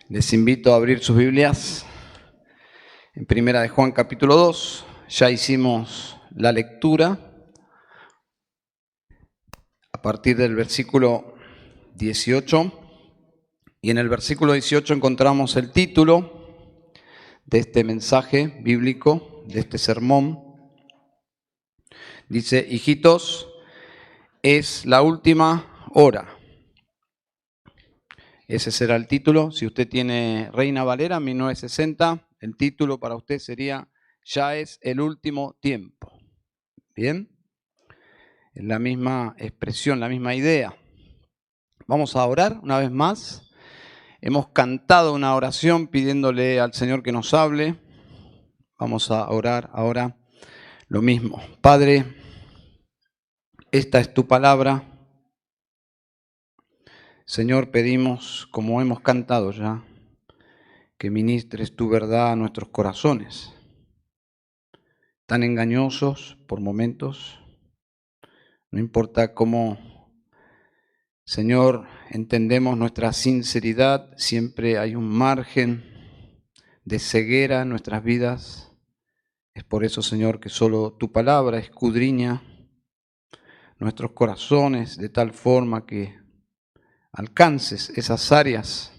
Les invito a abrir sus Biblias en Primera de Juan capítulo 2. Ya hicimos la lectura a partir del versículo 18 y en el versículo 18 encontramos el título de este mensaje bíblico, de este sermón. Dice: hijitos, es la última hora. Ese será el título. Si usted tiene Reina Valera 1960, el título para usted sería: ya es el último tiempo. ¿Bien? Es la misma expresión, la misma idea. Vamos a orar una vez más. Hemos cantado una oración pidiéndole al Señor que nos hable. Vamos a orar ahora lo mismo. Padre, esta es tu palabra. Señor, pedimos, como hemos cantado ya, que ministres tu verdad a nuestros corazones, tan engañosos por momentos. No importa cómo, Señor, entendemos nuestra sinceridad, siempre hay un margen de ceguera en nuestras vidas. Es por eso, Señor, que solo tu palabra escudriña nuestros corazones de tal forma que alcances esas áreas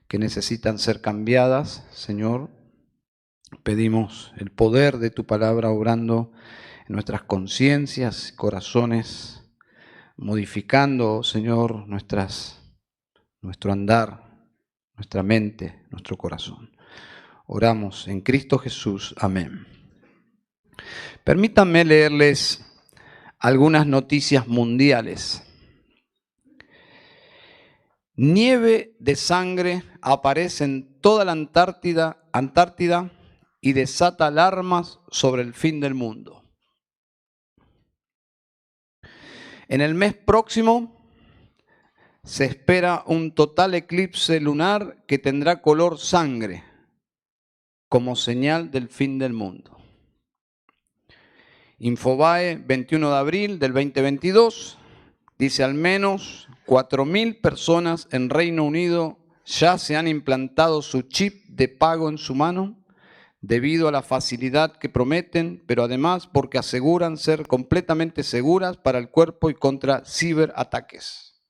que necesitan ser cambiadas. Señor, pedimos el poder de tu palabra obrando en nuestras conciencias, corazones, modificando, Señor, nuestro andar, nuestra mente, nuestro corazón. Oramos en Cristo Jesús. Amén. Permítanme leerles algunas noticias mundiales. Nieve de sangre aparece en toda la Antártida y desata alarmas sobre el fin del mundo. En el mes próximo se espera un total eclipse lunar que tendrá color sangre, como señal del fin del mundo. Infobae, 21 de abril del 2022, dice: al menos 4.000 personas en Reino Unido ya se han implantado su chip de pago en su mano debido a la facilidad que prometen, pero además porque aseguran ser completamente seguras para el cuerpo y contra ciberataques.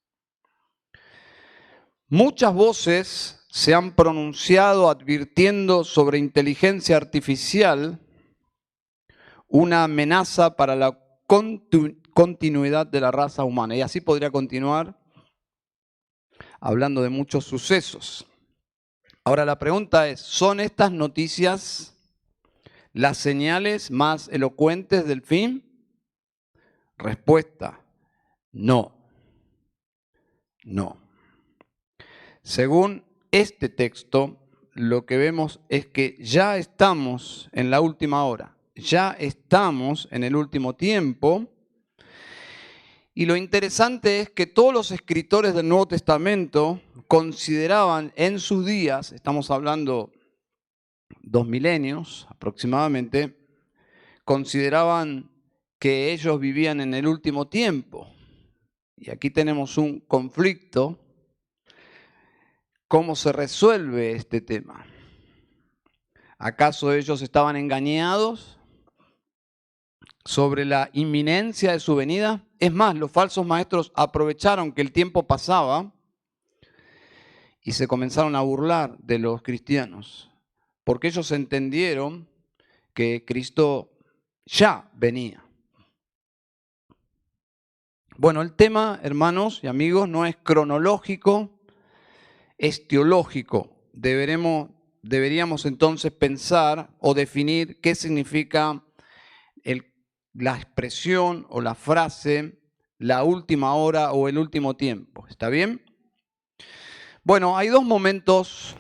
Muchas voces se han pronunciado advirtiendo sobre inteligencia artificial, una amenaza para la continuidad de la raza humana. Y así podría continuar hablando de muchos sucesos. Ahora la pregunta es: ¿son estas noticias las señales más elocuentes del fin? Respuesta: no. No. Según este texto, lo que vemos es que ya estamos en la última hora, ya estamos en el último tiempo. Y lo interesante es que todos los escritores del Nuevo Testamento consideraban en sus días, estamos hablando 2 milenios aproximadamente, consideraban que ellos vivían en el último tiempo. Y aquí tenemos un conflicto. ¿Cómo se resuelve este tema? ¿Acaso ellos estaban engañados sobre la inminencia de su venida? Es más, los falsos maestros aprovecharon que el tiempo pasaba y se comenzaron a burlar de los cristianos, porque ellos entendieron que Cristo ya venía. Bueno, el tema, hermanos y amigos, no es cronológico, es teológico. Deberíamos entonces pensar o definir qué significa la expresión o la frase la última hora o el último tiempo. ¿Está bien? Bueno, hay dos momentos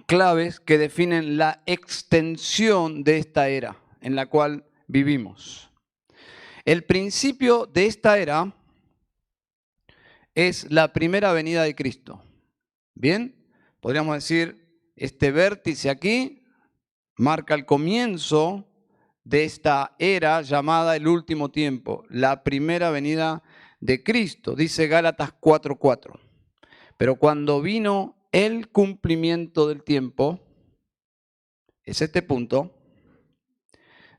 claves que definen la extensión de esta era en la cual vivimos. El principio de esta era es la primera venida de Cristo. ¿Bien? Podríamos decir, este vértice aquí marca el comienzo de esta era llamada el último tiempo, la primera venida de Cristo. Dice Gálatas 4:4. Pero cuando vino el cumplimiento del tiempo, es este punto,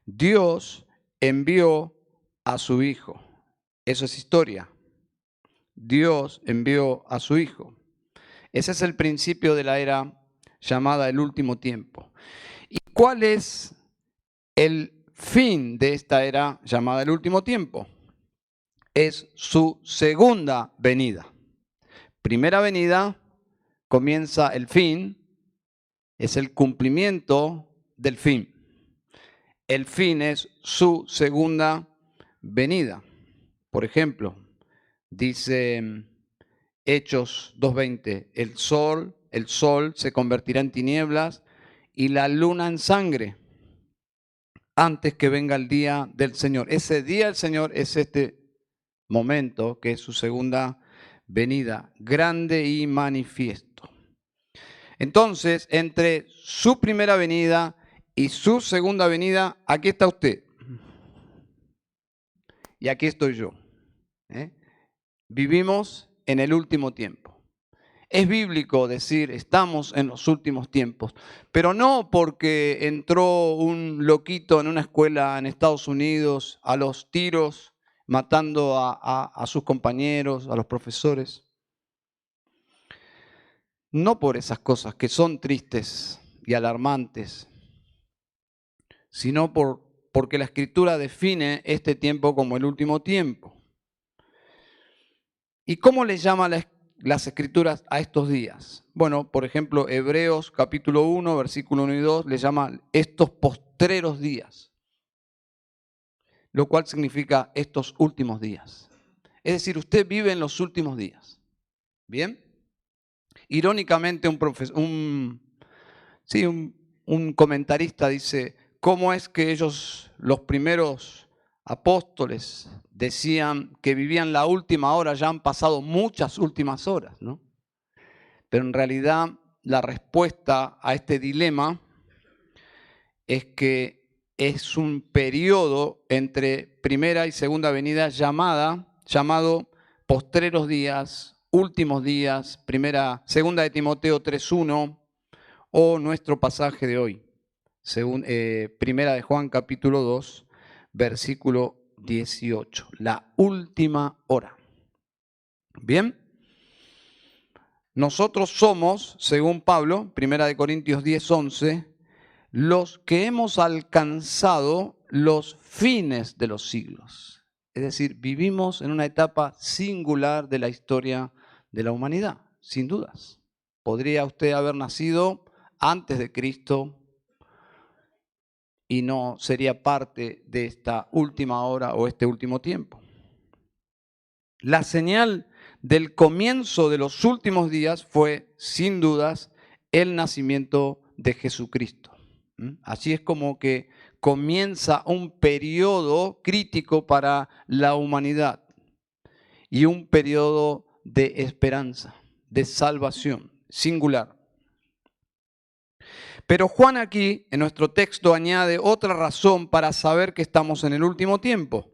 Dios envió a su Hijo. Eso es historia. Dios envió a su Hijo. Ese es el principio de la era llamada el último tiempo. ¿Y cuál es el fin de esta era llamada el último tiempo? Es su segunda venida. Primera venida, comienza el fin, es el cumplimiento del fin. El fin es su segunda venida. Por ejemplo, dice Hechos 2:20, el sol se convertirá en tinieblas y la luna en sangre antes que venga el día del Señor. Ese día del Señor es este momento que es su segunda venida, grande y manifiesto. Entonces, entre su primera venida y su segunda venida, aquí está usted. Y aquí estoy yo. Vivimos en el último tiempo. Es bíblico decir, estamos en los últimos tiempos, pero no porque entró un loquito en una escuela en Estados Unidos a los tiros, matando a sus compañeros, a los profesores. No por esas cosas que son tristes y alarmantes, sino porque la Escritura define este tiempo como el último tiempo. ¿Y cómo le llama las Escrituras a estos días? Bueno, por ejemplo, Hebreos capítulo 1, versículo 1 y 2, le llama estos postreros días, lo cual significa estos últimos días. Es decir, usted vive en los últimos días. ¿Bien? Irónicamente, un comentarista dice, ¿cómo es que ellos, los primeros apóstoles, decían que vivían la última hora? Ya han pasado muchas últimas horas, ¿no? Pero en realidad la respuesta a este dilema es que es un periodo entre primera y segunda venida llamado postreros días, últimos días, segunda de Timoteo 3:1 o nuestro pasaje de hoy, primera de Juan capítulo 2, versículo 18, la última hora. ¿Bien? Nosotros somos, según Pablo, primera de Corintios 10:11, los que hemos alcanzado los fines de los siglos. Es decir, vivimos en una etapa singular de la historia de la humanidad, sin dudas. Podría usted haber nacido antes de Cristo y no sería parte de esta última hora o este último tiempo. La señal del comienzo de los últimos días fue, sin dudas, el nacimiento de Jesucristo. Así es como que comienza un periodo crítico para la humanidad y un periodo de esperanza, de salvación, singular. Pero Juan aquí, en nuestro texto, añade otra razón para saber que estamos en el último tiempo.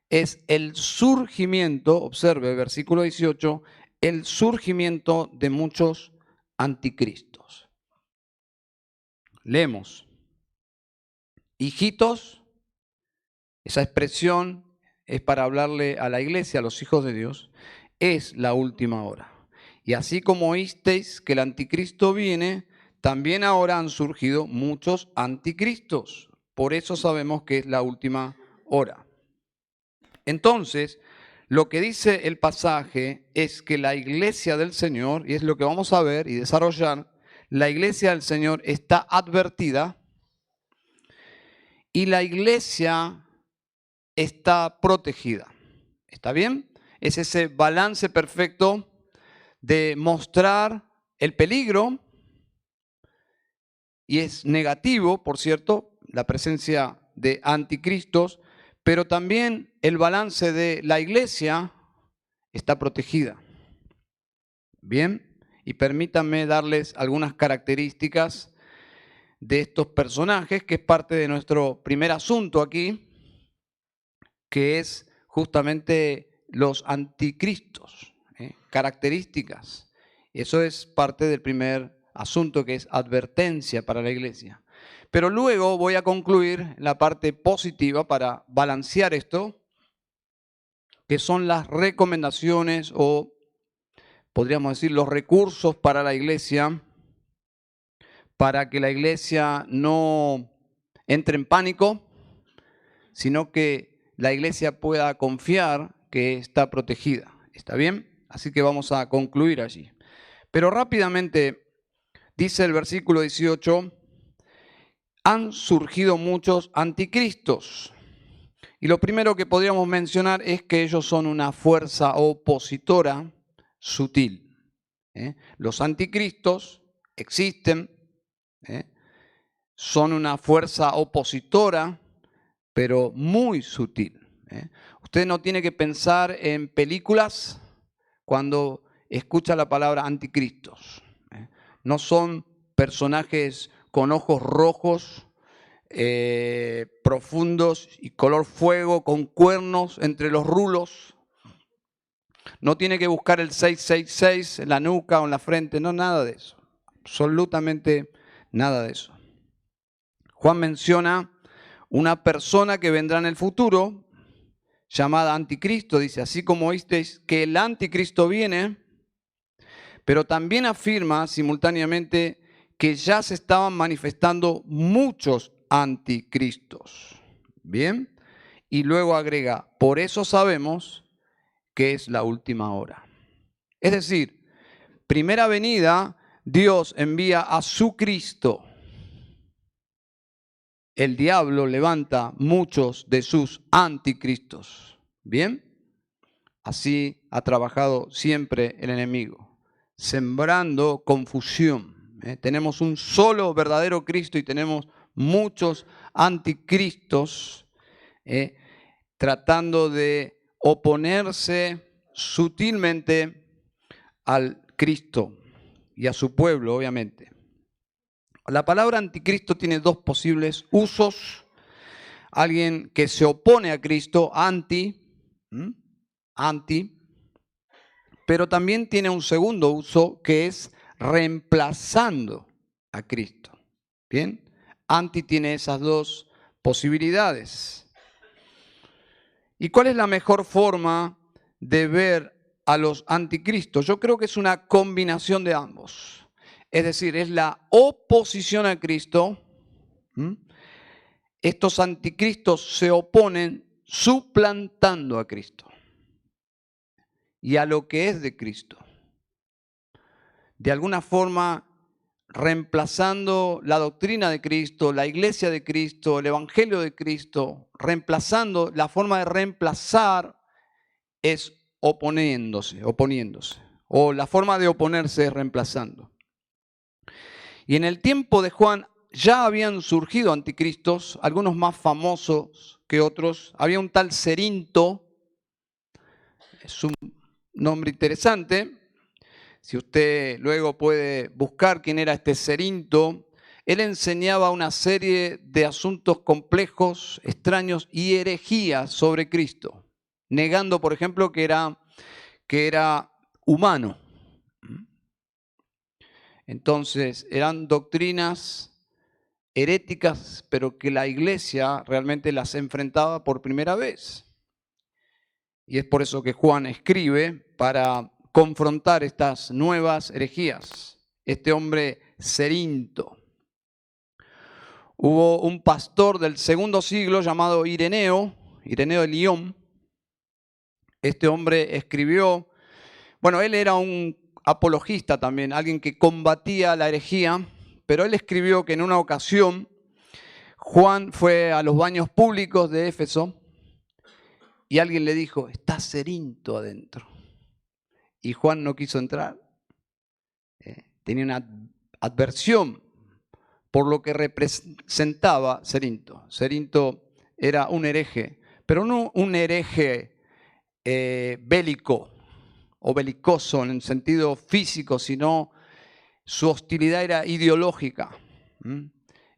Es el surgimiento, observe versículo 18, el surgimiento de muchos anticristos. Leemos. Hijitos, esa expresión es para hablarle a la iglesia, a los hijos de Dios, es la última hora. Y así como oísteis que el anticristo viene, también ahora han surgido muchos anticristos. Por eso sabemos que es la última hora. Entonces, lo que dice el pasaje es que la iglesia del Señor, y es lo que vamos a ver y desarrollar, la iglesia del Señor está advertida y la iglesia está protegida. ¿Está bien? Es ese balance perfecto de mostrar el peligro, y es negativo, por cierto, la presencia de anticristos, pero también el balance de la iglesia está protegida. Bien, y permítanme darles algunas características de estos personajes, que es parte de nuestro primer asunto aquí, que es justamente los anticristos, características Eso es parte del primer asunto, que es advertencia para la iglesia. Pero luego voy a concluir la parte positiva para balancear esto, que son las recomendaciones o, podríamos decir, los recursos para la iglesia, para que la iglesia no entre en pánico, sino que la iglesia pueda confiar que está protegida. ¿Está bien? Así que vamos a concluir allí. Pero rápidamente dice el versículo 18, han surgido muchos anticristos. Y lo primero que podríamos mencionar es que ellos son una fuerza opositora sutil. Los anticristos existen, son una fuerza opositora, pero muy sutil. Usted no tiene que pensar en películas cuando escucha la palabra anticristos. No son personajes con ojos rojos, profundos y color fuego, con cuernos entre los rulos. No tiene que buscar el 666 en la nuca o en la frente, no, nada de eso. Absolutamente nada de eso. Juan menciona una persona que vendrá en el futuro, llamada anticristo, dice, así como oísteis que el anticristo viene, pero también afirma simultáneamente que ya se estaban manifestando muchos anticristos. Bien, y luego agrega, por eso sabemos que es la última hora. Es decir, primera venida, Dios envía a su Cristo. El diablo levanta muchos de sus anticristos. ¿Bien? Así ha trabajado siempre el enemigo, sembrando confusión. Tenemos un solo verdadero Cristo y tenemos muchos anticristos tratando de oponerse sutilmente al Cristo y a su pueblo, obviamente. La palabra anticristo tiene dos posibles usos. Alguien que se opone a Cristo, anti, pero también tiene un segundo uso que es reemplazando a Cristo. ¿Bien? Anti tiene esas dos posibilidades. ¿Y cuál es la mejor forma de ver a los anticristos? Yo creo que es una combinación de ambos. Es decir, es la oposición a Cristo. Estos anticristos se oponen suplantando a Cristo y a lo que es de Cristo. De alguna forma, reemplazando la doctrina de Cristo, la iglesia de Cristo, el evangelio de Cristo, reemplazando, la forma de reemplazar es oponiéndose, o la forma de oponerse es reemplazando. Y en el tiempo de Juan ya habían surgido anticristos, algunos más famosos que otros. Había un tal Cerinto, es un nombre interesante. Si usted luego puede buscar quién era este Cerinto, él enseñaba una serie de asuntos complejos, extraños y herejías sobre Cristo, negando, por ejemplo, que era humano. Entonces, eran doctrinas heréticas, pero que la iglesia realmente las enfrentaba por primera vez. Y es por eso que Juan escribe para confrontar estas nuevas herejías. Este hombre Cerinto. Hubo un pastor del segundo siglo llamado Ireneo de Lyon. Este hombre escribió, bueno, él era un apologista también, alguien que combatía la herejía, pero él escribió que en una ocasión Juan fue a los baños públicos de Éfeso y alguien le dijo, está Cerinto adentro. Y Juan no quiso entrar. Tenía una adversión por lo que representaba Cerinto. Cerinto era un hereje, pero no un hereje bélico o belicoso en el sentido físico, sino su hostilidad era ideológica.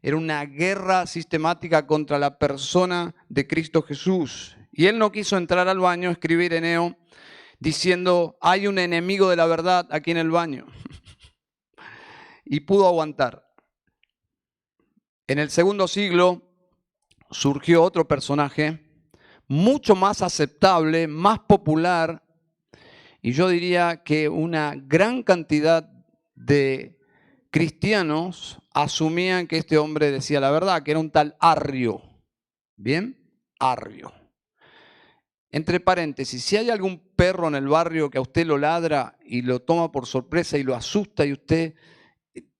Era una guerra sistemática contra la persona de Cristo Jesús. Y él no quiso entrar al baño, escribe Ireneo, diciendo, hay un enemigo de la verdad aquí en el baño. y pudo aguantar. En el segundo siglo surgió otro personaje mucho más aceptable, más popular, y yo diría que una gran cantidad de cristianos asumían que este hombre decía la verdad, que era un tal Arrio. ¿Bien? Arrio. Entre paréntesis, si hay algún perro en el barrio que a usted lo ladra y lo toma por sorpresa y lo asusta y usted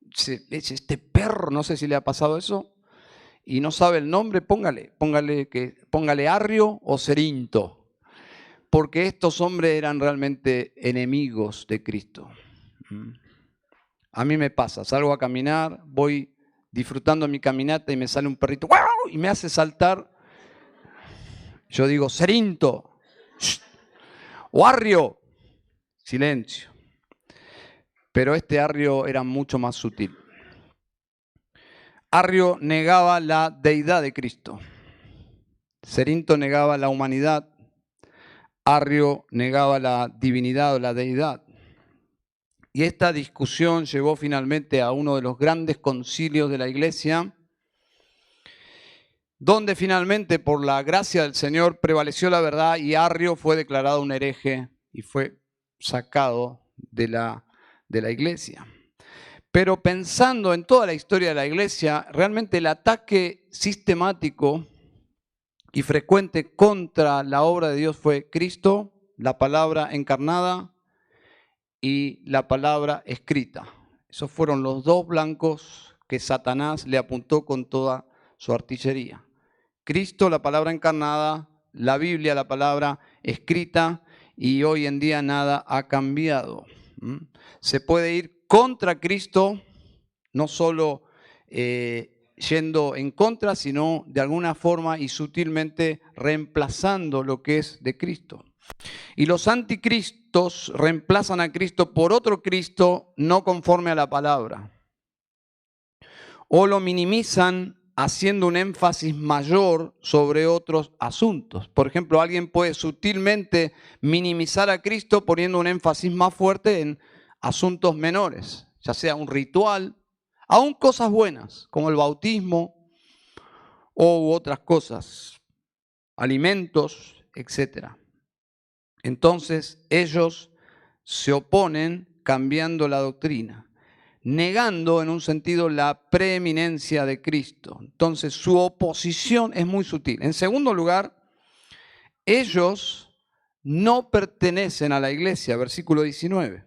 dice, este perro, no sé si le ha pasado eso, y no sabe el nombre, póngale Arrio o Cerinto, porque estos hombres eran realmente enemigos de Cristo. A mí me pasa, salgo a caminar, voy disfrutando mi caminata y me sale un perrito ¡guau! Y me hace saltar. Yo digo, Cerinto, o Arrio, silencio. Pero este Arrio era mucho más sutil. Arrio negaba la deidad de Cristo. Cerinto negaba la humanidad. Arrio negaba la divinidad o la deidad. Y esta discusión llevó finalmente a uno de los grandes concilios de la Iglesia, donde finalmente por la gracia del Señor prevaleció la verdad y Arrio fue declarado un hereje y fue sacado de la Iglesia. Pero pensando en toda la historia de la Iglesia, realmente el ataque sistemático y frecuente contra la obra de Dios fue Cristo, la palabra encarnada y la palabra escrita. Esos fueron los dos blancos que Satanás le apuntó con toda su artillería. Cristo, la palabra encarnada, la Biblia, la palabra escrita, y hoy en día nada ha cambiado. Se puede ir contra Cristo, no solo yendo en contra, sino de alguna forma y sutilmente reemplazando lo que es de Cristo. Y los anticristos reemplazan a Cristo por otro Cristo no conforme a la palabra. O lo minimizan haciendo un énfasis mayor sobre otros asuntos. Por ejemplo, alguien puede sutilmente minimizar a Cristo poniendo un énfasis más fuerte en asuntos menores, ya sea un ritual, aún cosas buenas, como el bautismo u otras cosas, alimentos, etc. Entonces, ellos se oponen cambiando la doctrina, negando en un sentido la preeminencia de Cristo. Entonces su oposición es muy sutil. En segundo lugar, ellos no pertenecen a la iglesia, versículo 19.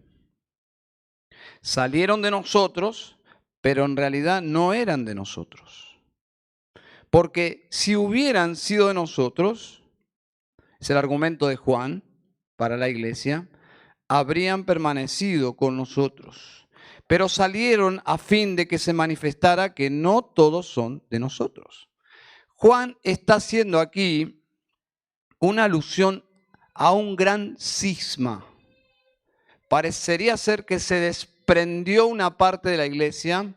Salieron de nosotros, pero en realidad no eran de nosotros. Porque si hubieran sido de nosotros, es el argumento de Juan para la iglesia, habrían permanecido con nosotros. Pero salieron a fin de que se manifestara que no todos son de nosotros. Juan está haciendo aquí una alusión a un gran cisma. Parecería ser que se desprendió una parte de la iglesia,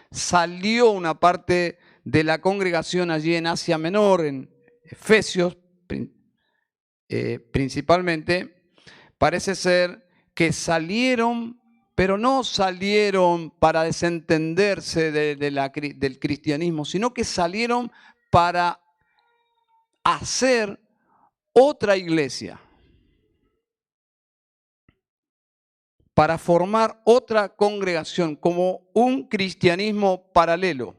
salió una parte de la congregación allí en Asia Menor, en Efesios principalmente. Parece ser que salieron, pero no salieron para desentenderse del cristianismo, sino que salieron para hacer otra iglesia, para formar otra congregación, como un cristianismo paralelo.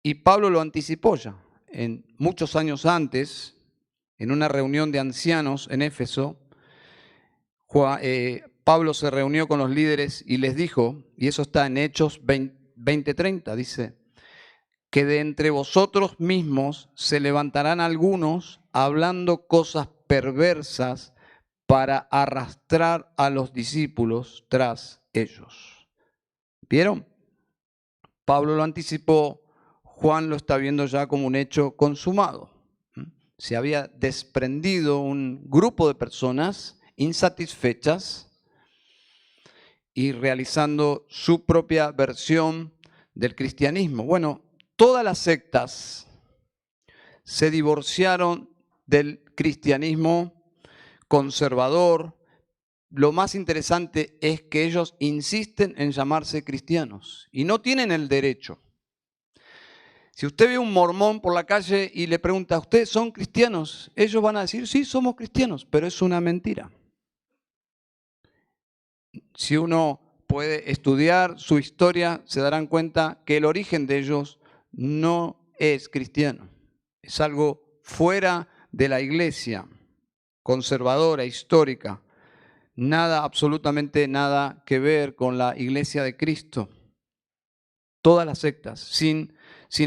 Y Pablo lo anticipó ya, muchos años antes, en una reunión de ancianos en Éfeso. Pablo se reunió con los líderes y les dijo, y eso está en Hechos 20:30, dice, que de entre vosotros mismos se levantarán algunos hablando cosas perversas para arrastrar a los discípulos tras ellos. ¿Vieron? Pablo lo anticipó, Juan lo está viendo ya como un hecho consumado. Se había desprendido un grupo de personas insatisfechas y realizando su propia versión del cristianismo. Bueno, todas las sectas se divorciaron del cristianismo conservador, lo más interesante es que ellos insisten en llamarse cristianos y no tienen el derecho. Si usted ve a un mormón por la calle y le pregunta, ¿ustedes son cristianos? Ellos van a decir, sí, somos cristianos, pero es una mentira. Si uno puede estudiar su historia, se darán cuenta que el origen de ellos no es cristiano. Es algo fuera de la iglesia, conservadora, histórica. Nada, absolutamente nada que ver con la iglesia de Cristo. Todas las sectas, sin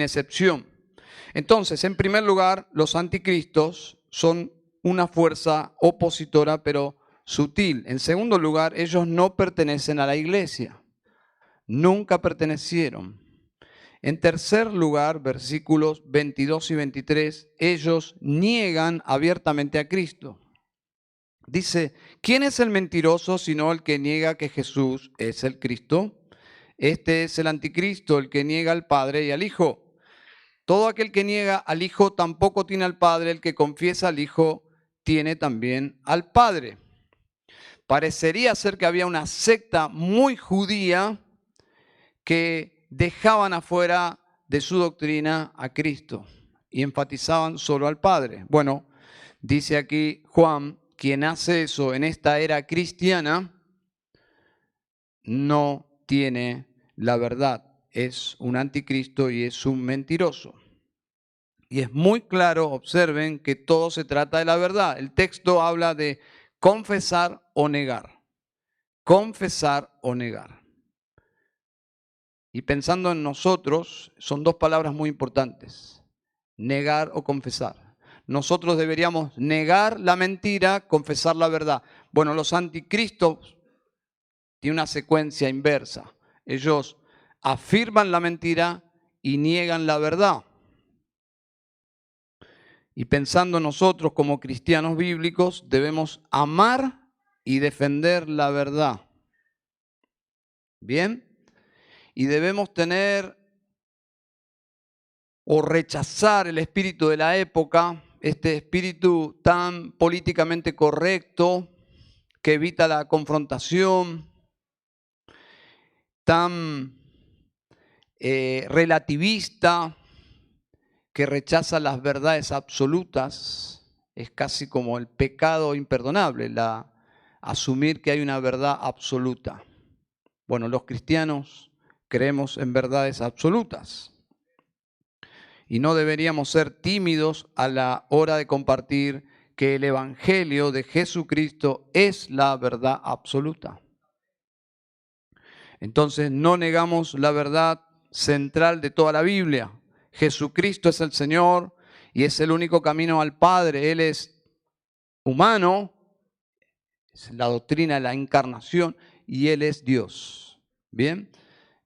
excepción. Entonces, en primer lugar, los anticristos son una fuerza opositora, pero sutil. En segundo lugar, ellos no pertenecen a la iglesia. Nunca pertenecieron. En tercer lugar, versículos 22 y 23, ellos niegan abiertamente a Cristo. Dice, ¿quién es el mentiroso sino el que niega que Jesús es el Cristo? Este es el anticristo, el que niega al Padre y al Hijo. Todo aquel que niega al Hijo tampoco tiene al Padre, el que confiesa al Hijo tiene también al Padre. Parecería ser que había una secta muy judía que dejaban afuera de su doctrina a Cristo y enfatizaban solo al Padre. Bueno, dice aquí Juan, quien hace eso en esta era cristiana no tiene la verdad, es un anticristo y es un mentiroso. Y es muy claro, observen, que todo se trata de la verdad. El texto habla de confesar o negar. Confesar o negar. Y pensando en nosotros, son dos palabras muy importantes. Negar o confesar. Nosotros deberíamos negar la mentira, confesar la verdad. Bueno, los anticristos tienen una secuencia inversa. Ellos afirman la mentira y niegan la verdad. Y pensando nosotros como cristianos bíblicos, debemos amar y defender la verdad. ¿Bien? Y debemos tener o rechazar el espíritu de la época, este espíritu tan políticamente correcto que evita la confrontación, tan relativista, que rechaza las verdades absolutas. Es casi como el pecado imperdonable, asumir que hay una verdad absoluta. Bueno, los cristianos creemos en verdades absolutas y no deberíamos ser tímidos a la hora de compartir que el Evangelio de Jesucristo es la verdad absoluta. Entonces no negamos la verdad central de toda la Biblia. Jesucristo es el Señor y es el único camino al Padre. Él es humano, es la doctrina de la encarnación, y Él es Dios. ¿Bien?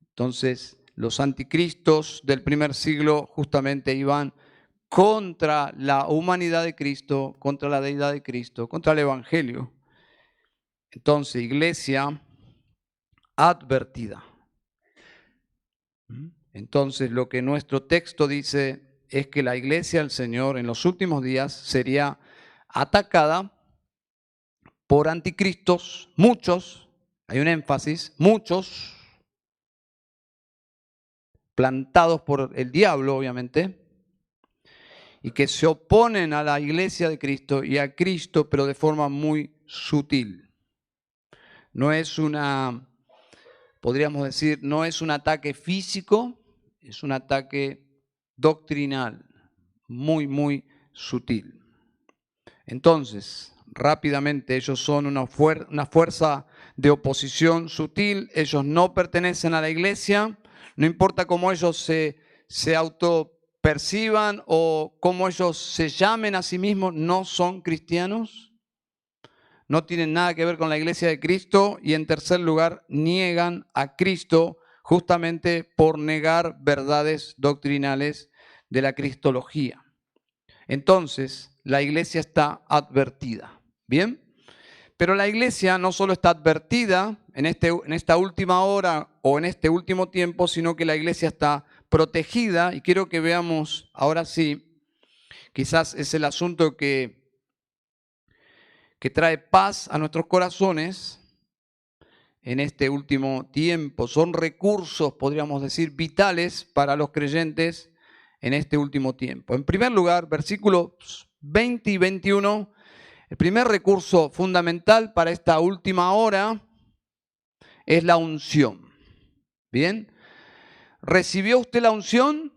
Entonces, los anticristos del primer siglo justamente iban contra la humanidad de Cristo, contra la deidad de Cristo, contra el Evangelio. Entonces, iglesia advertida. Entonces, lo que nuestro texto dice es que la iglesia del Señor en los últimos días sería atacada por anticristos, muchos, hay un énfasis, muchos, plantados por el diablo, obviamente, y que se oponen a la iglesia de Cristo y a Cristo, pero de forma muy sutil. No es podríamos decir, no es un ataque físico, es un ataque doctrinal, muy, muy sutil. Entonces, rápidamente, ellos son una fuerza de oposición sutil, ellos no pertenecen a la iglesia, no importa cómo ellos se autoperciban o cómo ellos se llamen a sí mismos, no son cristianos, no tienen nada que ver con la iglesia de Cristo y en tercer lugar niegan a Cristo justamente por negar verdades doctrinales de la cristología. Entonces, la iglesia está advertida. ¿Bien? Pero la iglesia no solo está advertida en esta última hora o en este último tiempo, sino que la iglesia está protegida. Y quiero que veamos ahora sí, quizás es el asunto que que trae paz a nuestros corazones en este último tiempo. Son recursos, podríamos decir, vitales para los creyentes en este último tiempo. En primer lugar, versículos 20 y 21, el primer recurso fundamental para esta última hora es la unción. ¿Bien? ¿Recibió usted la unción?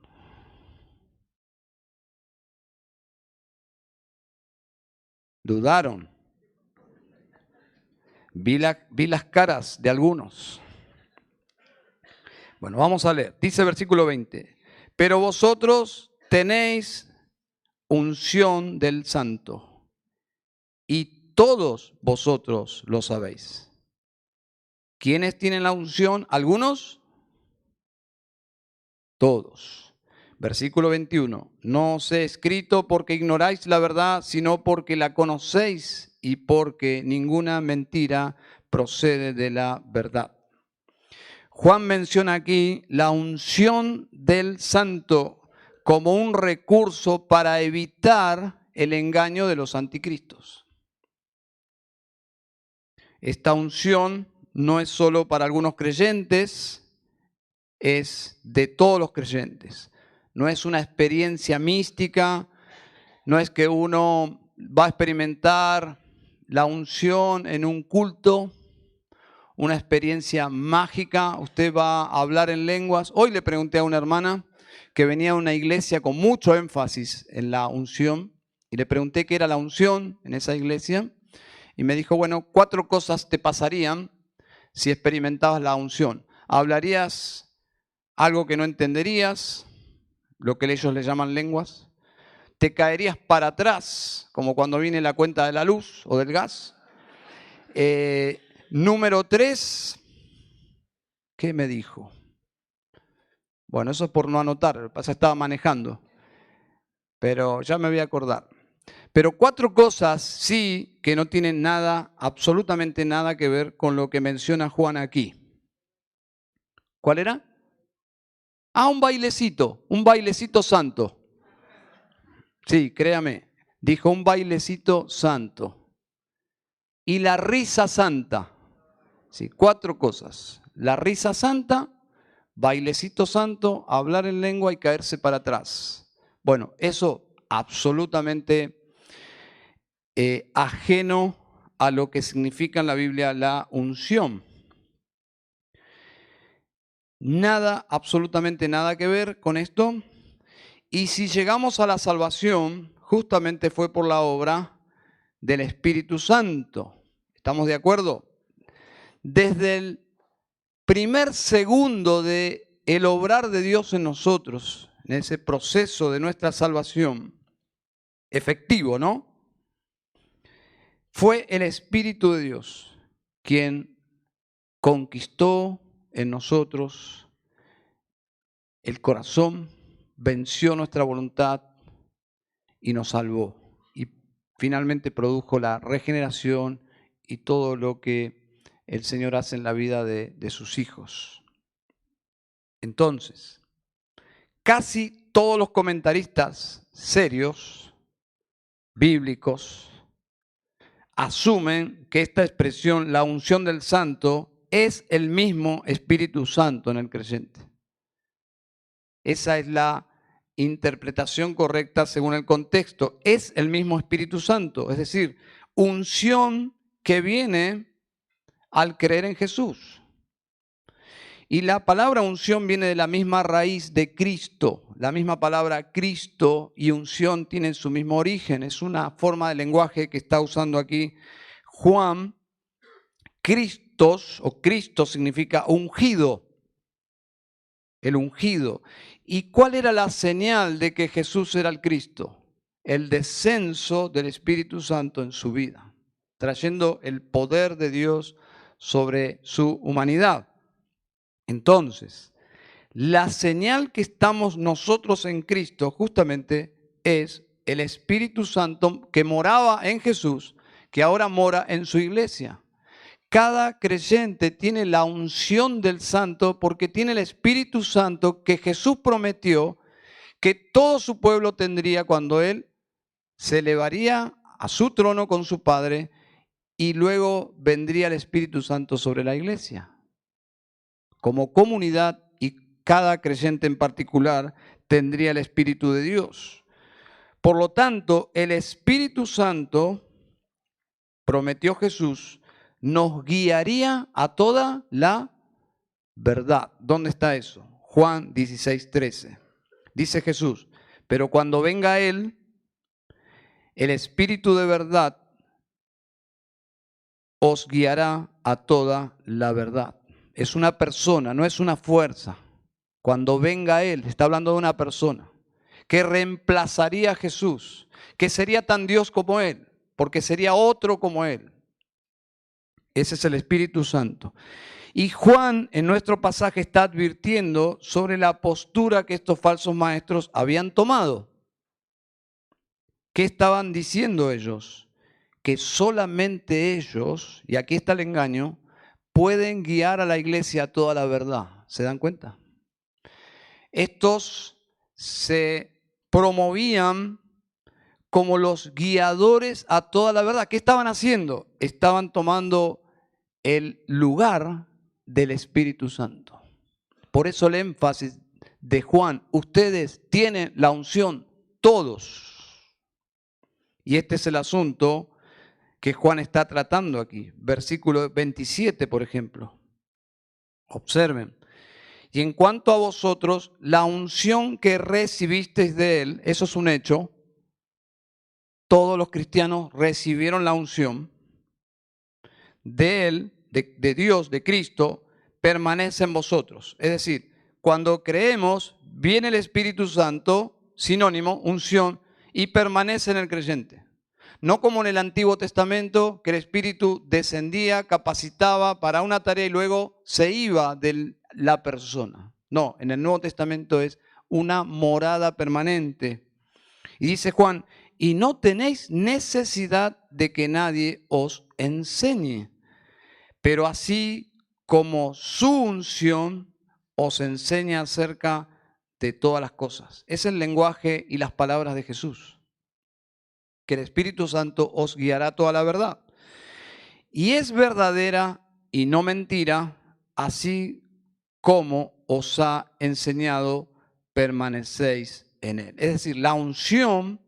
Dudaron. Vi las caras de algunos. Bueno, vamos a leer. Dice versículo 20. Pero vosotros tenéis unción del Santo, y todos vosotros lo sabéis. ¿Quiénes tienen la unción? ¿Algunos? Todos. Versículo 21. No os he escrito porque ignoráis la verdad, sino porque la conocéis y porque ninguna mentira procede de la verdad. Juan menciona aquí la unción del Santo como un recurso para evitar el engaño de los anticristos. Esta unción no es solo para algunos creyentes, es de todos los creyentes. No es una experiencia mística, no es que uno va a experimentar la unción en un culto, una experiencia mágica, usted va a hablar en lenguas. Hoy le pregunté a una hermana que venía a una iglesia con mucho énfasis en la unción y le pregunté qué era la unción en esa iglesia y me dijo, bueno, 4 cosas te pasarían si experimentabas la unción. Hablarías algo que no entenderías, lo que ellos le llaman lenguas. Te caerías para atrás, como cuando viene la cuenta de la luz o del gas. Número 3, ¿qué me dijo? Bueno, eso es por no anotar, lo que pasa es que estaba manejando, pero ya me voy a acordar. Pero 4 cosas sí que no tienen nada, absolutamente nada que ver con lo que menciona Juan aquí. ¿Cuál era? Un bailecito santo. Sí, créame, dijo un bailecito santo. Y la risa santa. Sí, 4 cosas. La risa santa, bailecito santo, hablar en lengua y caerse para atrás. Bueno, eso absolutamente ajeno a lo que significa en la Biblia la unción. Nada, absolutamente nada que ver con esto. Y si llegamos a la salvación, justamente fue por la obra del Espíritu Santo. ¿Estamos de acuerdo? Desde el primer segundo de el obrar de Dios en nosotros, en ese proceso de nuestra salvación, efectivo, ¿no? Fue el Espíritu de Dios quien conquistó en nosotros el corazón, venció nuestra voluntad y nos salvó. Y finalmente produjo la regeneración y todo lo que el Señor hace en la vida de sus hijos. Entonces, casi todos los comentaristas serios, bíblicos, asumen que esta expresión, la unción del santo, es el mismo Espíritu Santo en el creyente. Esa es la interpretación correcta según el contexto. Es el mismo Espíritu Santo, es decir, unción que viene al creer en Jesús. Y la palabra unción viene de la misma raíz de Cristo. La misma palabra Cristo y unción tienen su mismo origen. Es una forma de lenguaje que está usando aquí Juan. Cristos o Cristo significa ungido. El ungido. ¿Y cuál era la señal de que Jesús era el Cristo? El descenso del Espíritu Santo en su vida, trayendo el poder de Dios sobre su humanidad. Entonces, la señal que estamos nosotros en Cristo justamente es el Espíritu Santo que moraba en Jesús, que ahora mora en su iglesia. Cada creyente tiene la unción del Santo porque tiene el Espíritu Santo que Jesús prometió que todo su pueblo tendría cuando Él se elevaría a su trono con su Padre y luego vendría el Espíritu Santo sobre la iglesia. Como comunidad y cada creyente en particular tendría el Espíritu de Dios. Por lo tanto, el Espíritu Santo, prometió Jesús, nos guiaría a toda la verdad. ¿Dónde está eso? Juan 16:13. Dice Jesús, pero cuando venga Él, el Espíritu de verdad os guiará a toda la verdad. Es una persona, no es una fuerza. Cuando venga Él, está hablando de una persona que reemplazaría a Jesús, que sería tan Dios como Él, porque sería otro como Él. Ese es el Espíritu Santo. Y Juan en nuestro pasaje está advirtiendo sobre la postura que estos falsos maestros habían tomado. ¿Qué estaban diciendo ellos? Que solamente ellos, y aquí está el engaño, pueden guiar a la iglesia a toda la verdad. ¿Se dan cuenta? Estos se promovían como los guiadores a toda la verdad. ¿Qué estaban haciendo? Estaban tomando el lugar del Espíritu Santo. Por eso el énfasis de Juan, ustedes tienen la unción, todos. Y este es el asunto que Juan está tratando aquí. Versículo 27, por ejemplo. Observen. Y en cuanto a vosotros, la unción que recibisteis de Él, eso es un hecho. Todos los cristianos recibieron la unción de Él, de Dios, de Cristo, permanece en vosotros. Es decir, cuando creemos, viene el Espíritu Santo, sinónimo, unción, y permanece en el creyente. No como en el Antiguo Testamento, que el Espíritu descendía, capacitaba para una tarea y luego se iba de la persona. No, en el Nuevo Testamento es una morada permanente. Y dice Juan, y no tenéis necesidad de que nadie os enseñe, pero así como su unción os enseña acerca de todas las cosas. Es el lenguaje y las palabras de Jesús. Que el Espíritu Santo os guiará a toda la verdad. Y es verdadera y no mentira, así como os ha enseñado, permanecéis en Él. Es decir, la unción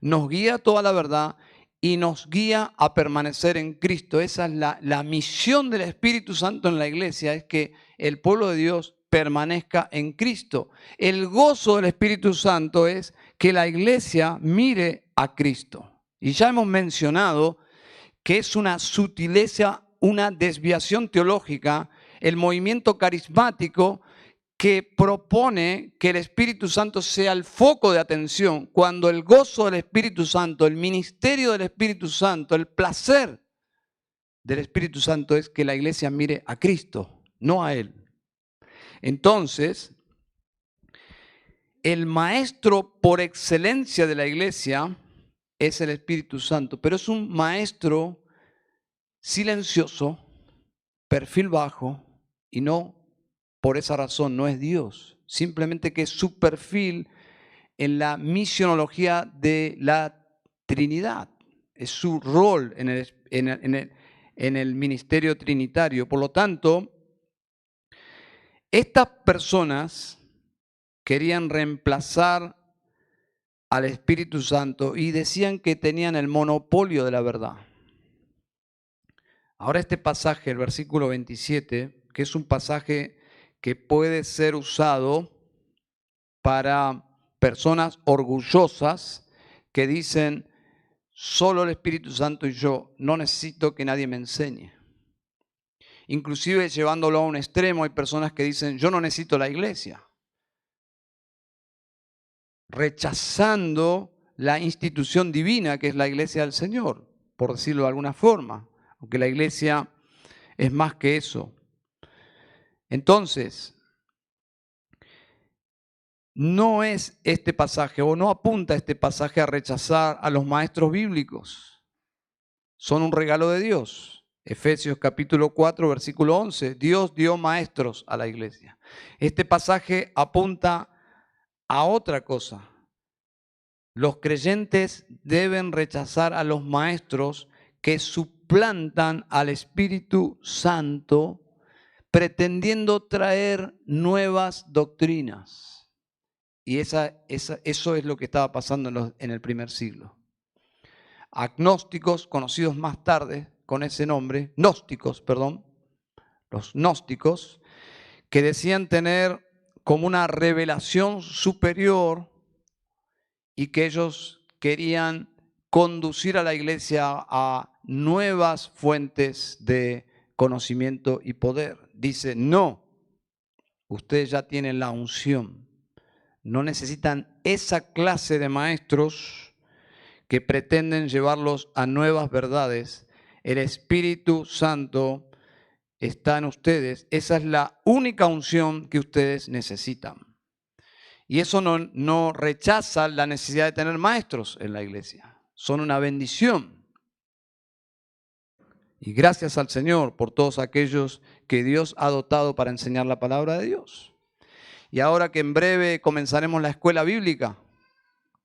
nos guía a toda la verdad y nos guía a permanecer en Cristo. Esa es la misión del Espíritu Santo en la iglesia, es que el pueblo de Dios permanezca en Cristo. El gozo del Espíritu Santo es que la iglesia mire a Cristo. Y ya hemos mencionado que es una sutileza, una desviación teológica, el movimiento carismático que propone que el Espíritu Santo sea el foco de atención, cuando el gozo del Espíritu Santo, el ministerio del Espíritu Santo, el placer del Espíritu Santo es que la iglesia mire a Cristo, no a Él. Entonces, el maestro por excelencia de la iglesia es el Espíritu Santo, pero es un maestro silencioso, perfil bajo, y no por esa razón no es Dios, simplemente que es su perfil en la misionología de la Trinidad, es su rol en el ministerio trinitario. Por lo tanto, estas personas querían reemplazar al Espíritu Santo y decían que tenían el monopolio de la verdad. Ahora este pasaje, el versículo 27, que es un pasaje que puede ser usado para personas orgullosas que dicen, solo el Espíritu Santo y yo, no necesito que nadie me enseñe. Inclusive llevándolo a un extremo, hay personas que dicen, yo no necesito la iglesia. Rechazando la institución divina que es la iglesia del Señor, por decirlo de alguna forma, aunque la iglesia es más que eso. Entonces, no es este pasaje o no apunta este pasaje a rechazar a los maestros bíblicos. Son un regalo de Dios. Efesios capítulo 4, versículo 11. Dios dio maestros a la iglesia. Este pasaje apunta a otra cosa. Los creyentes deben rechazar a los maestros que suplantan al Espíritu Santo pretendiendo traer nuevas doctrinas. Y eso es lo que estaba pasando en el primer siglo. Agnósticos, conocidos más tarde con ese nombre, gnósticos, perdón, los gnósticos, que decían tener como una revelación superior y que ellos querían conducir a la iglesia a nuevas fuentes de conocimiento y poder. Dice, no, ustedes ya tienen la unción, no necesitan esa clase de maestros que pretenden llevarlos a nuevas verdades. El Espíritu Santo está en ustedes, esa es la única unción que ustedes necesitan. Y eso no rechaza la necesidad de tener maestros en la iglesia, son una bendición. Y gracias al Señor por todos aquellos que Dios ha dotado para enseñar la palabra de Dios. Y ahora que en breve comenzaremos la escuela bíblica,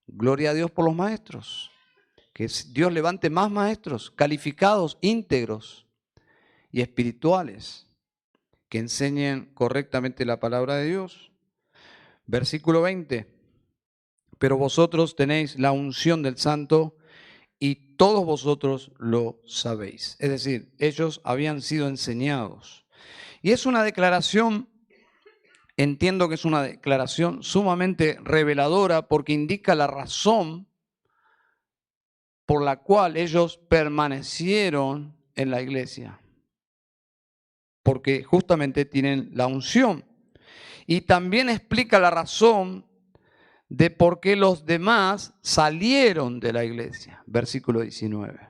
gloria a Dios por los maestros. Que Dios levante más maestros calificados, íntegros y espirituales que enseñen correctamente la palabra de Dios. Versículo 20. Pero vosotros tenéis la unción del Santo y todos vosotros lo sabéis. Es decir, ellos habían sido enseñados. Y es una declaración, entiendo que es una declaración sumamente reveladora porque indica la razón por la cual ellos permanecieron en la iglesia. Porque justamente tienen la unción. Y también explica la razón de por qué los demás salieron de la iglesia. Versículo 19.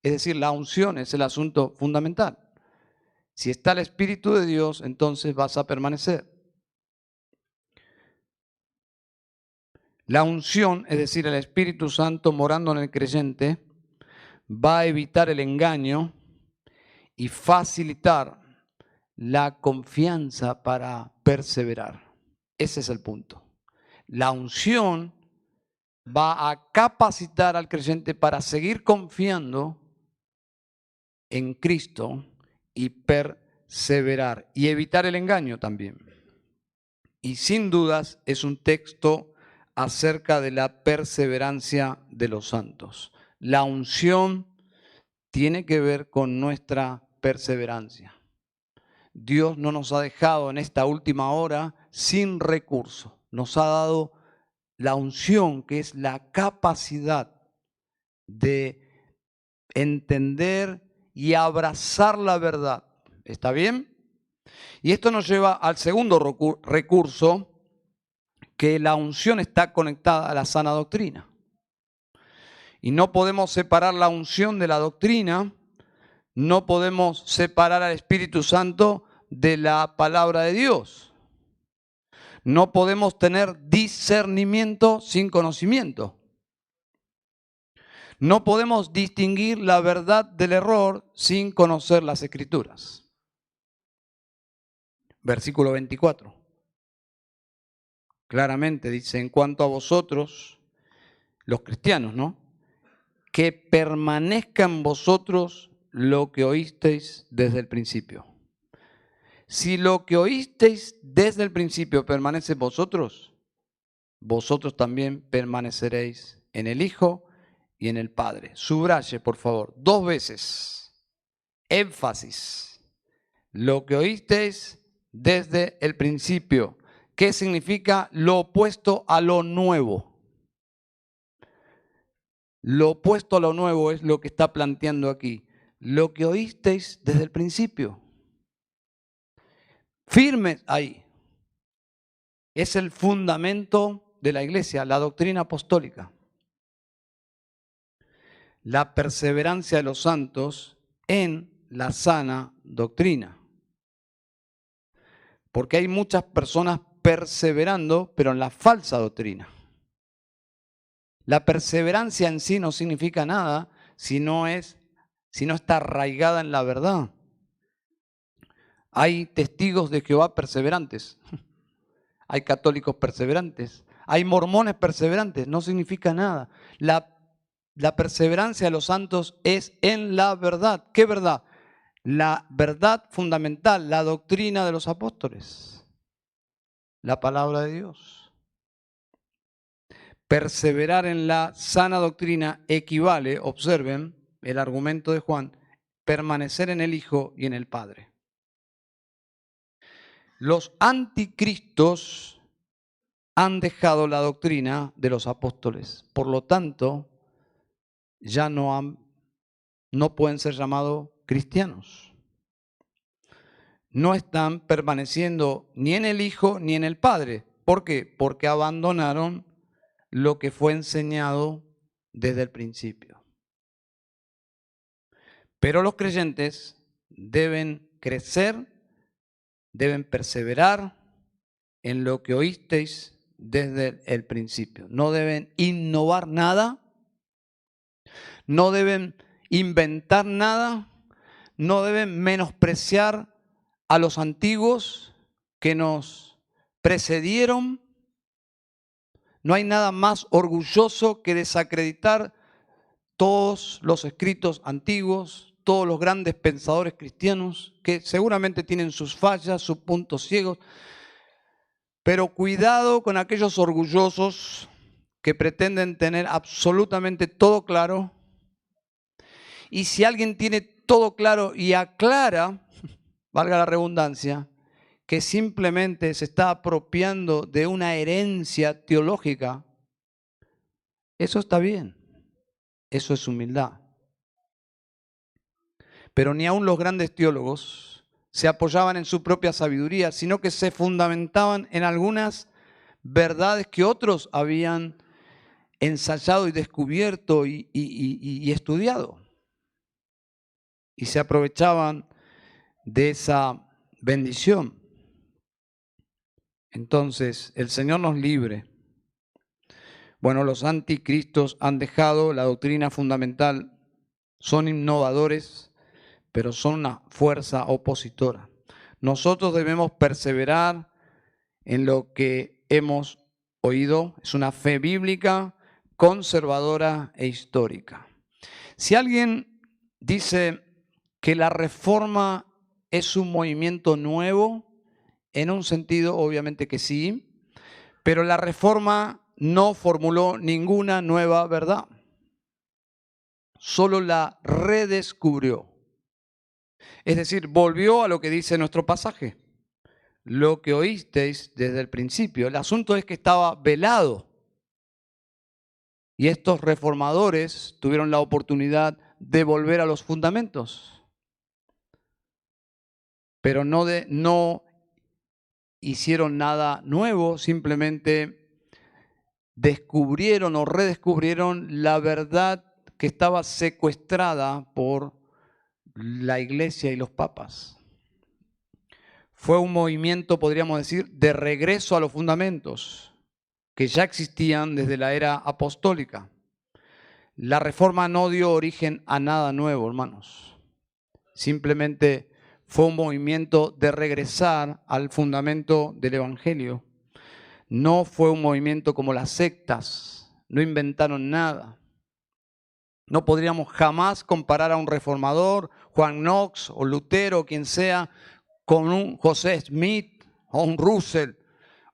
Es decir, la unción es el asunto fundamental. Si está el Espíritu de Dios, entonces vas a permanecer. La unción, es decir, el Espíritu Santo morando en el creyente, va a evitar el engaño y facilitar la confianza para perseverar. Ese es el punto. La unción va a capacitar al creyente para seguir confiando en Cristo y perseverar y evitar el engaño también. Y sin dudas es un texto acerca de la perseverancia de los santos. La unción tiene que ver con nuestra perseverancia. Dios no nos ha dejado en esta última hora sin recurso. Nos ha dado la unción, que es la capacidad de entender y abrazar la verdad. ¿Está bien? Y esto nos lleva al segundo recurso, que la unción está conectada a la sana doctrina. Y no podemos separar la unción de la doctrina, no podemos separar al Espíritu Santo de la palabra de Dios. No podemos tener discernimiento sin conocimiento. No podemos distinguir la verdad del error sin conocer las Escrituras. Versículo 24. Claramente dice, en cuanto a vosotros, los cristianos, ¿no? Que permanezca en vosotros lo que oísteis desde el principio. Si lo que oísteis desde el principio permanece en vosotros, vosotros también permaneceréis en el Hijo y en el Padre. Subraye, por favor, 2 veces. Énfasis. Lo que oísteis desde el principio. ¿Qué significa lo opuesto a lo nuevo? Lo opuesto a lo nuevo es lo que está planteando aquí. Lo que oísteis desde el principio. Firmes ahí. Es el fundamento de la iglesia, la doctrina apostólica. La perseverancia de los santos en la sana doctrina. Porque hay muchas personas perseverando, pero en la falsa doctrina. La perseverancia en sí no significa nada si no está arraigada en la verdad. Hay testigos de Jehová perseverantes, hay católicos perseverantes, hay mormones perseverantes, no significa nada. La La perseverancia de los santos es en la verdad. ¿Qué verdad? La verdad fundamental, la doctrina de los apóstoles, la palabra de Dios. Perseverar en la sana doctrina equivale, observen el argumento de Juan, permanecer en el Hijo y en el Padre. Los anticristos han dejado la doctrina de los apóstoles, por lo tanto, ya no pueden ser llamados cristianos. No están permaneciendo ni en el Hijo ni en el Padre. ¿Por qué? Porque abandonaron lo que fue enseñado desde el principio. Pero los creyentes deben crecer, deben perseverar en lo que oísteis desde el principio. No deben innovar nada, no deben inventar nada, no deben menospreciar a los antiguos que nos precedieron. No hay nada más orgulloso que desacreditar todos los escritos antiguos, todos los grandes pensadores cristianos, que seguramente tienen sus fallas, sus puntos ciegos, pero cuidado con aquellos orgullosos que pretenden tener absolutamente todo claro. Y si alguien tiene todo claro y aclara, valga la redundancia, que simplemente se está apropiando de una herencia teológica, eso está bien, eso es humildad. Pero ni aun los grandes teólogos se apoyaban en su propia sabiduría, sino que se fundamentaban en algunas verdades que otros habían ensayado y descubierto y estudiado. Y se aprovechaban de esa bendición. Entonces, el Señor nos libre. Bueno, los anticristos han dejado la doctrina fundamental, son innovadores, pero son una fuerza opositora. Nosotros debemos perseverar en lo que hemos oído. Es una fe bíblica, conservadora e histórica. Si alguien dice que la reforma es un movimiento nuevo, en un sentido obviamente que sí, pero la reforma no formuló ninguna nueva verdad, solo la redescubrió. Es decir, volvió a lo que dice nuestro pasaje, lo que oísteis desde el principio. El asunto es que estaba velado y estos reformadores tuvieron la oportunidad de volver a los fundamentos, pero no hicieron nada nuevo, simplemente descubrieron o redescubrieron la verdad que estaba secuestrada por la iglesia y los papas. Fue un movimiento, podríamos decir, de regreso a los fundamentos que ya existían desde la era apostólica. La reforma no dio origen a nada nuevo, hermanos. Simplemente fue un movimiento de regresar al fundamento del Evangelio. No fue un movimiento como las sectas, no inventaron nada. No podríamos jamás comparar a un reformador, Juan Knox o Lutero o quien sea, con un José Smith o un Russell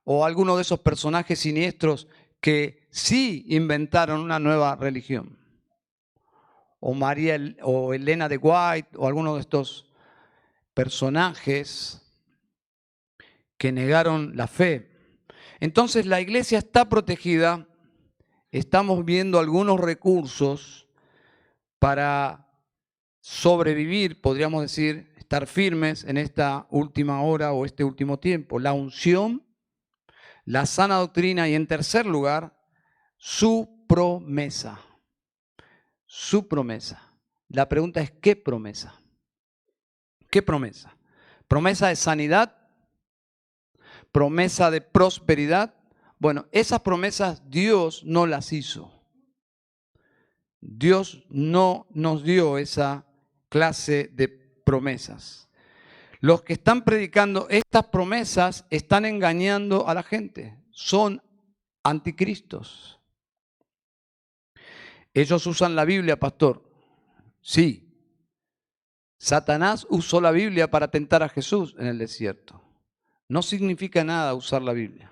o alguno de esos personajes siniestros que sí inventaron una nueva religión. O María o Elena de White o alguno de estos personajes que negaron la fe. Entonces la iglesia está protegida, estamos viendo algunos recursos para sobrevivir, podríamos decir, estar firmes en esta última hora o este último tiempo. La unción, la sana doctrina y en tercer lugar, su promesa. Su promesa. La pregunta es, ¿qué promesa? ¿Qué promesa? ¿Promesa de sanidad? ¿Promesa de prosperidad? Bueno, esas promesas Dios no las hizo. Dios no nos dio esa clase de promesas. Los que están predicando estas promesas están engañando a la gente. Son anticristos. Ellos usan la Biblia, pastor. Sí. Satanás usó la Biblia para tentar a Jesús en el desierto. No significa nada usar la Biblia.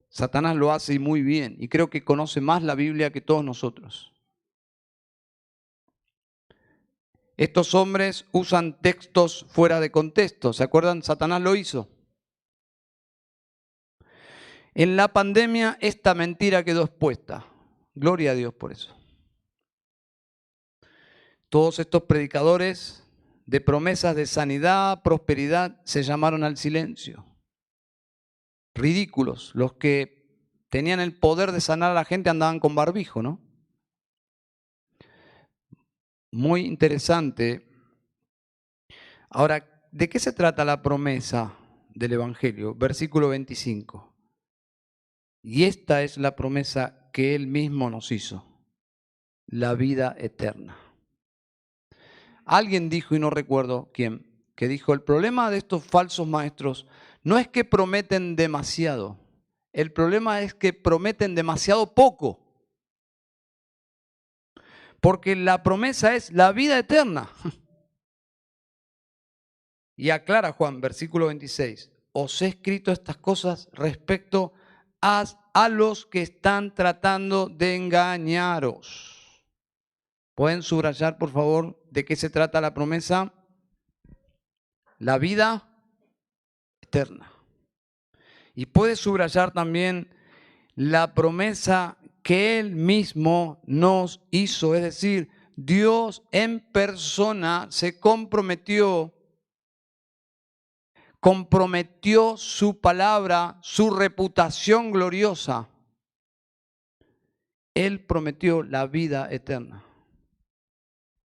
Satanás lo hace muy bien y creo que conoce más la Biblia que todos nosotros. Estos hombres usan textos fuera de contexto. ¿Se acuerdan? Satanás lo hizo. En la pandemia esta mentira quedó expuesta. Gloria a Dios por eso. Todos estos predicadores de promesas de sanidad, prosperidad, se llamaron al silencio. Ridículos. Los que tenían el poder de sanar a la gente andaban con barbijo, ¿no? Muy interesante. Ahora, ¿de qué se trata la promesa del Evangelio? Versículo 25. Y esta es la promesa que Él mismo nos hizo, la vida eterna. Alguien dijo, y no recuerdo quién, que dijo, el problema de estos falsos maestros no es que prometen demasiado, el problema es que prometen demasiado poco. Porque la promesa es la vida eterna. Y aclara Juan, versículo 26, os he escrito estas cosas respecto a los que están tratando de engañaros. ¿Pueden subrayar, por favor, de qué se trata la promesa? La vida eterna. Y puede subrayar también la promesa que Él mismo nos hizo, es decir, Dios en persona se comprometió su palabra, su reputación gloriosa. Él prometió la vida eterna.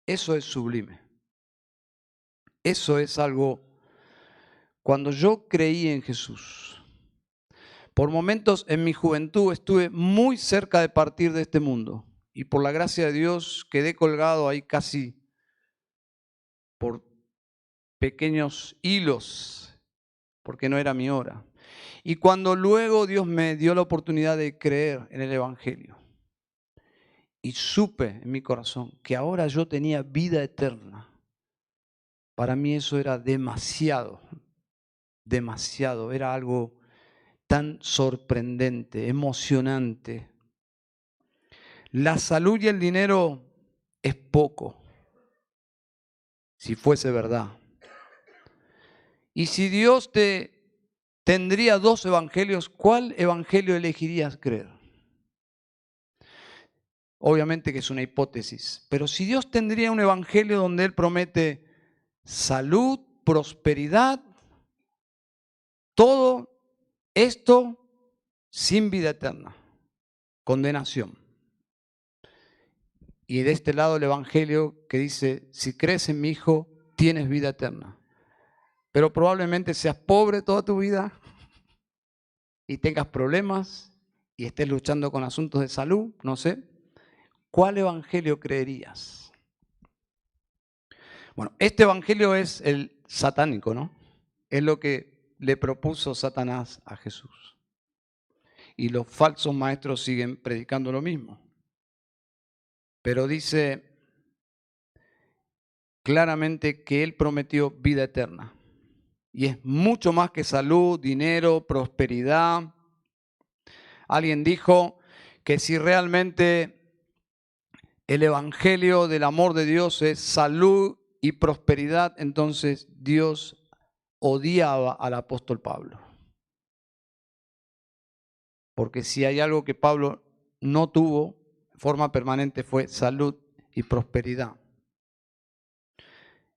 Eso es sublime. Eso es algo. Cuando yo creí en Jesús, por momentos en mi juventud estuve muy cerca de partir de este mundo y por la gracia de Dios quedé colgado ahí casi por pequeños hilos, porque no era mi hora. Y cuando luego Dios me dio la oportunidad de creer en el Evangelio y supe en mi corazón que ahora yo tenía vida eterna, para mí eso era demasiado, demasiado, era algo tan sorprendente, emocionante. La salud y el dinero es poco, si fuese verdad. Y si Dios tendría dos evangelios, ¿cuál evangelio elegirías creer? Obviamente que es una hipótesis, pero si Dios tendría un evangelio donde Él promete salud, prosperidad, todo esto sin vida eterna, condenación. Y de este lado el evangelio que dice, si crees en mi Hijo, tienes vida eterna. Pero probablemente seas pobre toda tu vida y tengas problemas y estés luchando con asuntos de salud, no sé. ¿Cuál evangelio creerías? Bueno, este evangelio es el satánico, ¿no? Es lo que le propuso Satanás a Jesús. Y los falsos maestros siguen predicando lo mismo. Pero dice claramente que Él prometió vida eterna. Y es mucho más que salud, dinero, prosperidad. Alguien dijo que si realmente el evangelio del amor de Dios es salud y prosperidad, entonces Dios odiaba al apóstol Pablo. Porque si hay algo que Pablo no tuvo de forma permanente fue salud y prosperidad.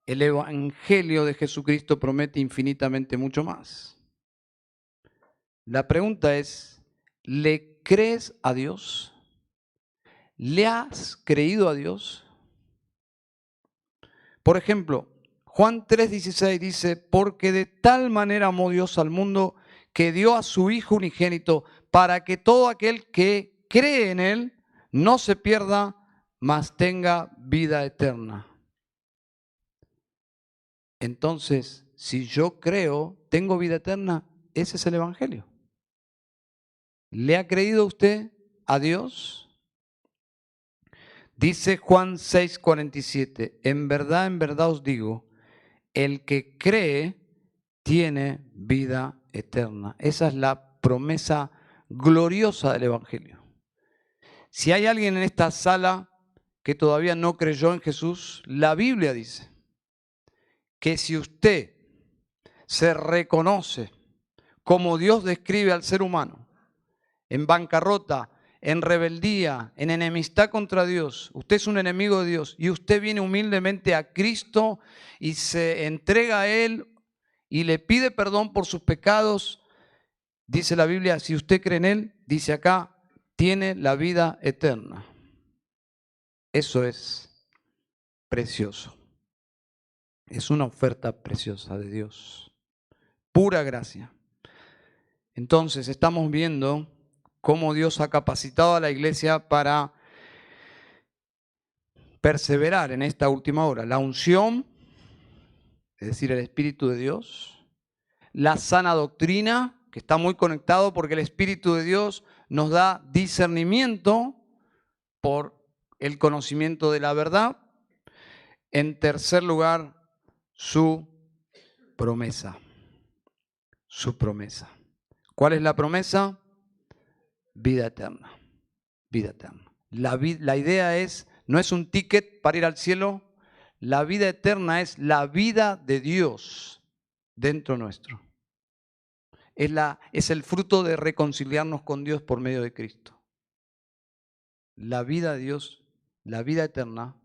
El evangelio de Jesucristo promete infinitamente mucho más. La pregunta es, ¿le crees a Dios? ¿Le has creído a Dios? Por ejemplo, Juan 3:16 dice, porque de tal manera amó Dios al mundo que dio a su Hijo unigénito para que todo aquel que cree en Él no se pierda, mas tenga vida eterna. Entonces, si yo creo, tengo vida eterna, ese es el Evangelio. ¿Le ha creído usted a Dios? Dice Juan 6:47, en verdad os digo, el que cree tiene vida eterna. Esa es la promesa gloriosa del Evangelio. Si hay alguien en esta sala que todavía no creyó en Jesús, la Biblia dice que si usted se reconoce como Dios describe al ser humano, en bancarrota, en rebeldía, en enemistad contra Dios, usted es un enemigo de Dios y usted viene humildemente a Cristo y se entrega a Él y le pide perdón por sus pecados, dice la Biblia, si usted cree en Él, dice acá, tiene la vida eterna. Eso es precioso. Es una oferta preciosa de Dios. Pura gracia. Entonces estamos viendo cómo Dios ha capacitado a la iglesia para perseverar en esta última hora. La unción, es decir, el Espíritu de Dios. La sana doctrina, que está muy conectado porque el Espíritu de Dios nos da discernimiento por el conocimiento de la verdad. En tercer lugar, su promesa. Su promesa. ¿Cuál es la promesa? Vida eterna. Vida eterna. La idea es, no es un ticket para ir al cielo. La vida eterna es la vida de Dios dentro nuestro. Es el fruto de reconciliarnos con Dios por medio de Cristo. La vida de Dios, la vida eterna,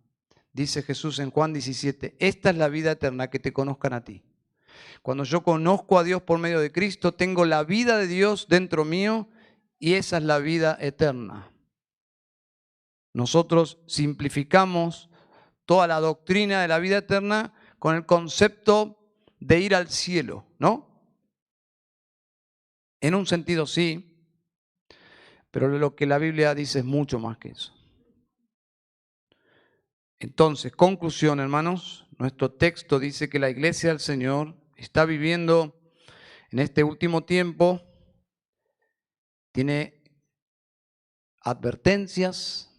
dice Jesús en Juan 17, esta es la vida eterna, que te conozcan a ti. Cuando yo conozco a Dios por medio de Cristo, tengo la vida de Dios dentro mío y esa es la vida eterna. Nosotros simplificamos toda la doctrina de la vida eterna con el concepto de ir al cielo, ¿no? En un sentido sí, pero lo que la Biblia dice es mucho más que eso. Entonces, conclusión, hermanos, nuestro texto dice que la iglesia del Señor está viviendo en este último tiempo, tiene advertencias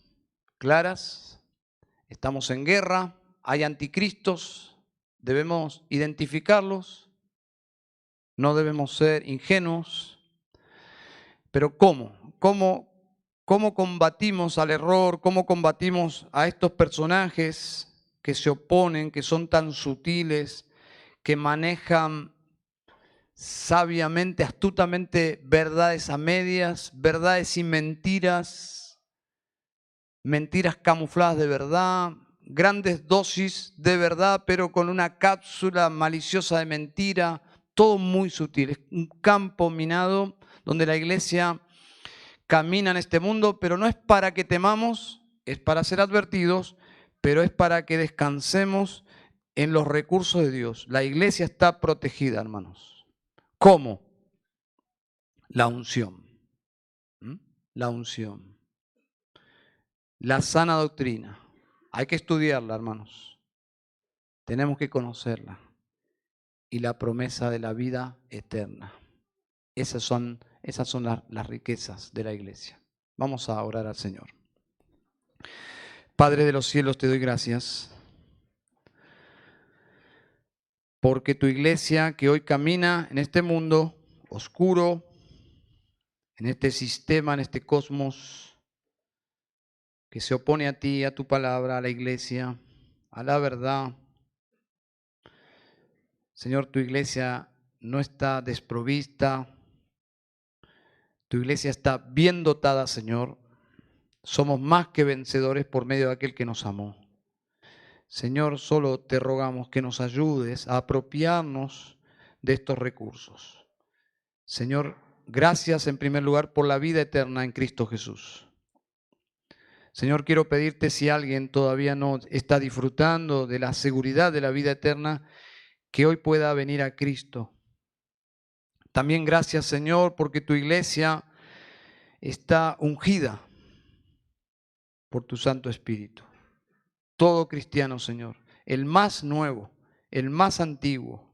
claras, estamos en guerra, hay anticristos, debemos identificarlos, no debemos ser ingenuos, pero ¿cómo? ¿Cómo combatimos al error? ¿Cómo combatimos a estos personajes que se oponen, que son tan sutiles, que manejan sabiamente, astutamente verdades a medias, verdades y mentiras, mentiras camufladas de verdad, grandes dosis de verdad, pero con una cápsula maliciosa de mentira, todo muy sutil. Es un campo minado donde la iglesia camina en este mundo, pero no es para que temamos, es para ser advertidos, pero es para que descansemos en los recursos de Dios. La iglesia está protegida, hermanos. ¿Cómo? La unción. La unción. La sana doctrina. Hay que estudiarla, hermanos. Tenemos que conocerla. Y la promesa de la vida eterna. Esas son las riquezas de la iglesia. Vamos a orar al Señor. Padre de los cielos, te doy gracias porque tu iglesia que hoy camina en este mundo oscuro, en este sistema, en este cosmos que se opone a ti, a tu palabra, a la iglesia, a la verdad. Señor, tu iglesia no está desprovista, tu iglesia está bien dotada, Señor. Somos más que vencedores por medio de aquel que nos amó. Señor, solo te rogamos que nos ayudes a apropiarnos de estos recursos. Señor, gracias en primer lugar por la vida eterna en Cristo Jesús. Señor, quiero pedirte si alguien todavía no está disfrutando de la seguridad de la vida eterna, que hoy pueda venir a Cristo. También gracias, Señor, porque tu iglesia está ungida por tu Santo Espíritu. Todo cristiano, Señor, el más nuevo, el más antiguo,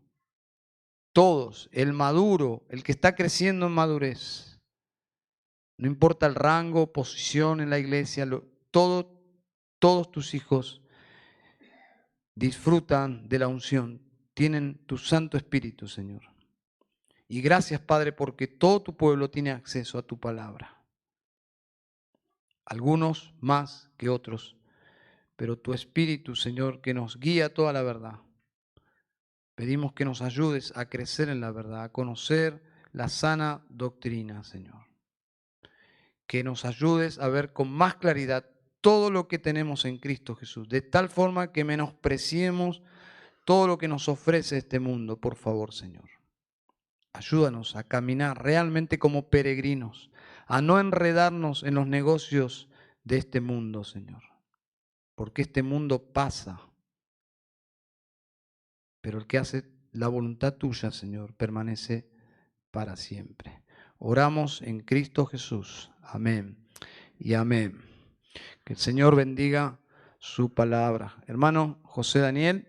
todos, el maduro, el que está creciendo en madurez, no importa el rango, posición en la iglesia, todo todos tus hijos disfrutan de la unción, tienen tu Santo Espíritu, Señor. Y gracias, Padre, porque todo tu pueblo tiene acceso a tu palabra. Algunos más que otros, pero tu Espíritu, Señor, que nos guía a toda la verdad. Pedimos que nos ayudes a crecer en la verdad, a conocer la sana doctrina, Señor. Que nos ayudes a ver con más claridad todo lo que tenemos en Cristo Jesús, de tal forma que menospreciemos todo lo que nos ofrece este mundo, por favor, Señor. Ayúdanos a caminar realmente como peregrinos, a no enredarnos en los negocios de este mundo, Señor. Porque este mundo pasa, pero el que hace la voluntad tuya, Señor, permanece para siempre. Oramos en Cristo Jesús. Amén y amén. Que el Señor bendiga su palabra. Hermano José Daniel.